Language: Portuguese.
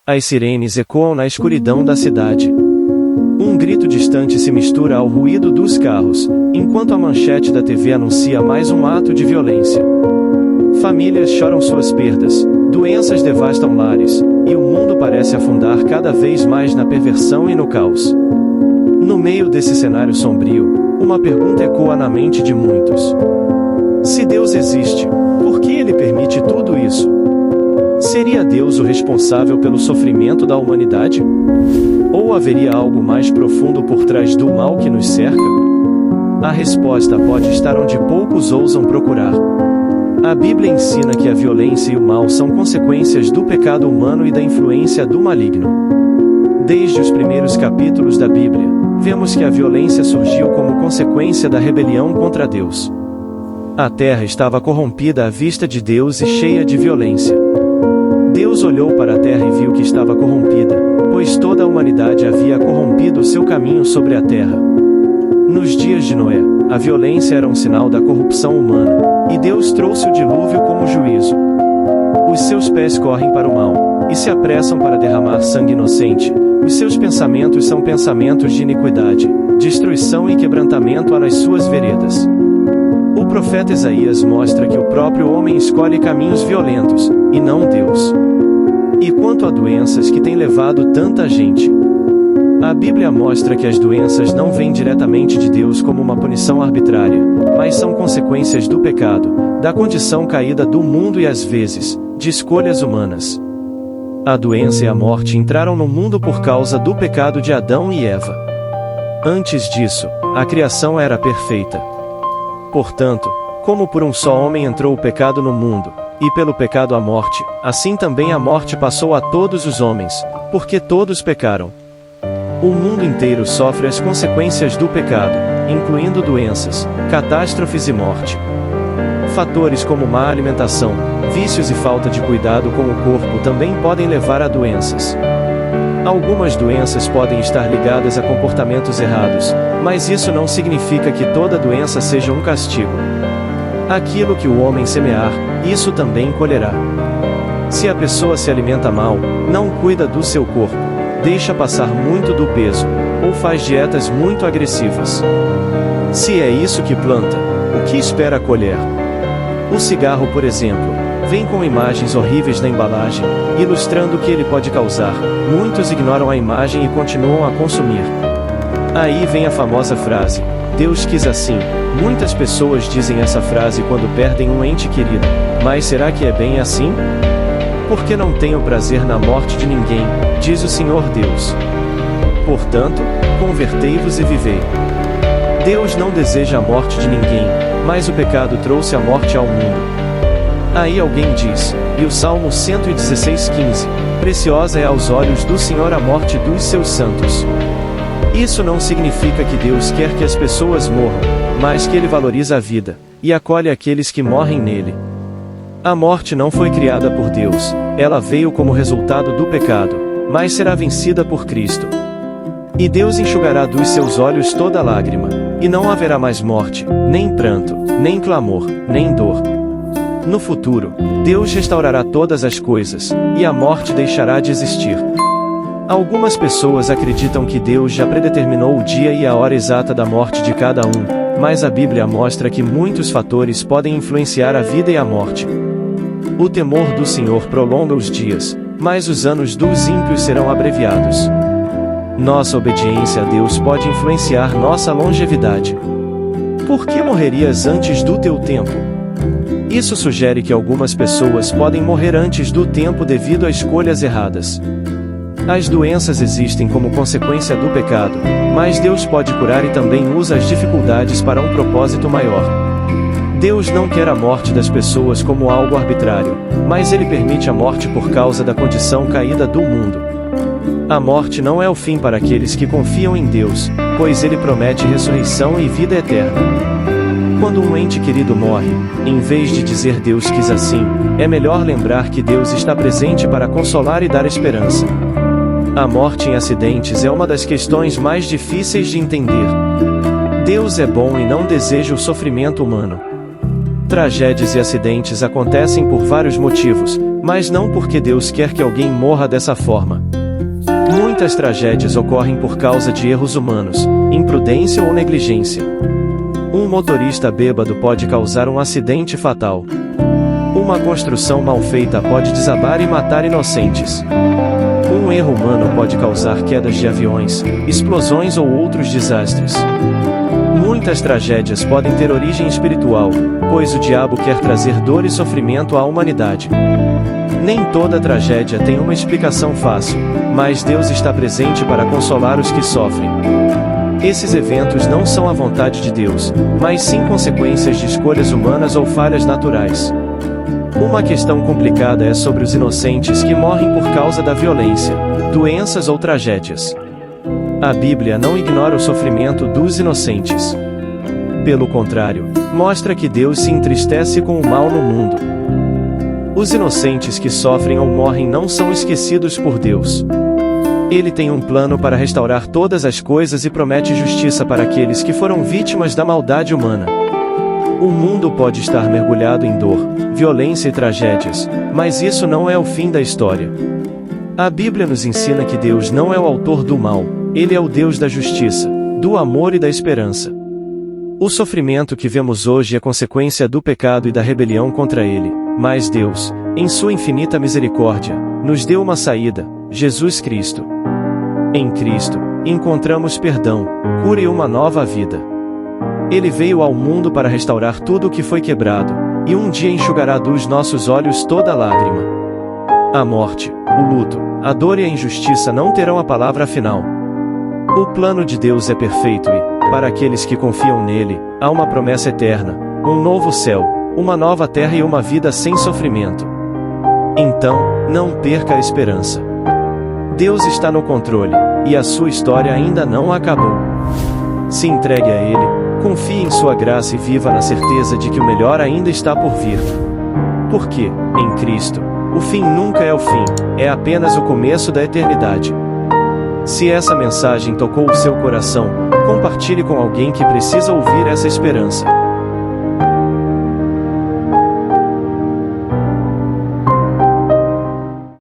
As sirenes ecoam na escuridão da cidade. Um grito distante se mistura ao ruído dos carros, enquanto a manchete da TV anuncia mais um ato de violência. Famílias choram suas perdas, doenças devastam lares, e o mundo parece afundar cada vez mais na perversão e no caos. No meio desse cenário sombrio, uma pergunta ecoa na mente de muitos. Se Deus existe, por que Ele permite tudo isso? Seria Deus o responsável pelo sofrimento da humanidade? Ou haveria algo mais profundo por trás do mal que nos cerca? A resposta pode estar onde poucos ousam procurar. A Bíblia ensina que a violência e o mal são consequências do pecado humano e da influência do maligno. Desde os primeiros capítulos da Bíblia, vemos que a violência surgiu como consequência da rebelião contra Deus. A terra estava corrompida à vista de Deus e cheia de violência. Deus olhou para a terra e viu que estava corrompida, pois toda a humanidade havia corrompido seu caminho sobre a terra. Nos dias de Noé, a violência era um sinal da corrupção humana, e Deus trouxe o dilúvio como juízo. Os seus pés correm para o mal, e se apressam para derramar sangue inocente. Os seus pensamentos são pensamentos de iniquidade, destruição e quebrantamento há nas suas veredas. O profeta Isaías mostra que o próprio homem escolhe caminhos violentos, e não Deus. E quanto a doenças que têm levado tanta gente? A Bíblia mostra que as doenças não vêm diretamente de Deus como uma punição arbitrária, mas são consequências do pecado, da condição caída do mundo e às vezes, de escolhas humanas. A doença e a morte entraram no mundo por causa do pecado de Adão e Eva. Antes disso, a criação era perfeita. Portanto, como por um só homem entrou o pecado no mundo, e pelo pecado a morte, assim também a morte passou a todos os homens, porque todos pecaram. O mundo inteiro sofre as consequências do pecado, incluindo doenças, catástrofes e morte. Fatores como má alimentação, vícios e falta de cuidado com o corpo também podem levar a doenças. Algumas doenças podem estar ligadas a comportamentos errados, mas isso não significa que toda doença seja um castigo. Aquilo que o homem semear, isso também colherá. Se a pessoa se alimenta mal, não cuida do seu corpo, deixa passar muito do peso, ou faz dietas muito agressivas. Se é isso que planta, o que espera colher? O cigarro, por exemplo, vem com imagens horríveis na embalagem, ilustrando o que ele pode causar. Muitos ignoram a imagem e continuam a consumir. Aí vem a famosa frase, Deus quis assim. Muitas pessoas dizem essa frase quando perdem um ente querido, mas será que é bem assim? Porque não tenho prazer na morte de ninguém, diz o Senhor Deus. Portanto, convertei-vos e vivei. Deus não deseja a morte de ninguém, mas o pecado trouxe a morte ao mundo. Aí alguém diz, e o Salmo 116:15, preciosa é aos olhos do Senhor a morte dos seus santos. Isso não significa que Deus quer que as pessoas morram, mas que Ele valoriza a vida, e acolhe aqueles que morrem nele. A morte não foi criada por Deus, ela veio como resultado do pecado, mas será vencida por Cristo. E Deus enxugará dos seus olhos toda lágrima, e não haverá mais morte, nem pranto, nem clamor, nem dor. No futuro, Deus restaurará todas as coisas, e a morte deixará de existir. Algumas pessoas acreditam que Deus já predeterminou o dia e a hora exata da morte de cada um, mas a Bíblia mostra que muitos fatores podem influenciar a vida e a morte. O temor do Senhor prolonga os dias, mas os anos dos ímpios serão abreviados. Nossa obediência a Deus pode influenciar nossa longevidade. Por que morrerias antes do teu tempo? Isso sugere que algumas pessoas podem morrer antes do tempo devido a escolhas erradas. As doenças existem como consequência do pecado, mas Deus pode curar e também usa as dificuldades para um propósito maior. Deus não quer a morte das pessoas como algo arbitrário, mas Ele permite a morte por causa da condição caída do mundo. A morte não é o fim para aqueles que confiam em Deus, pois Ele promete ressurreição e vida eterna. Quando um ente querido morre, em vez de dizer Deus quis assim, é melhor lembrar que Deus está presente para consolar e dar esperança. A morte em acidentes é uma das questões mais difíceis de entender. Deus é bom e não deseja o sofrimento humano. Tragédias e acidentes acontecem por vários motivos, mas não porque Deus quer que alguém morra dessa forma. Muitas tragédias ocorrem por causa de erros humanos, imprudência ou negligência. Um motorista bêbado pode causar um acidente fatal. Uma construção mal feita pode desabar e matar inocentes. Um erro humano pode causar quedas de aviões, explosões ou outros desastres. Muitas tragédias podem ter origem espiritual, pois o diabo quer trazer dor e sofrimento à humanidade. Nem toda tragédia tem uma explicação fácil, mas Deus está presente para consolar os que sofrem. Esses eventos não são a vontade de Deus, mas sim consequências de escolhas humanas ou falhas naturais. Uma questão complicada é sobre os inocentes que morrem por causa da violência, doenças ou tragédias. A Bíblia não ignora o sofrimento dos inocentes. Pelo contrário, mostra que Deus se entristece com o mal no mundo. Os inocentes que sofrem ou morrem não são esquecidos por Deus. Ele tem um plano para restaurar todas as coisas e promete justiça para aqueles que foram vítimas da maldade humana. O mundo pode estar mergulhado em dor, violência e tragédias, mas isso não é o fim da história. A Bíblia nos ensina que Deus não é o autor do mal, Ele é o Deus da justiça, do amor e da esperança. O sofrimento que vemos hoje é consequência do pecado e da rebelião contra Ele, mas Deus, em sua infinita misericórdia, nos deu uma saída, Jesus Cristo. Em Cristo, encontramos perdão, cura e uma nova vida. Ele veio ao mundo para restaurar tudo o que foi quebrado, e um dia enxugará dos nossos olhos toda lágrima. A morte, o luto, a dor e a injustiça não terão a palavra final. O plano de Deus é perfeito e, para aqueles que confiam nele, há uma promessa eterna, um novo céu, uma nova terra e uma vida sem sofrimento. Então, não perca a esperança. Deus está no controle, e a sua história ainda não acabou. Se entregue a Ele, confie em sua graça e viva na certeza de que o melhor ainda está por vir. Porque, em Cristo, o fim nunca é o fim, é apenas o começo da eternidade. Se essa mensagem tocou o seu coração, compartilhe com alguém que precisa ouvir essa esperança.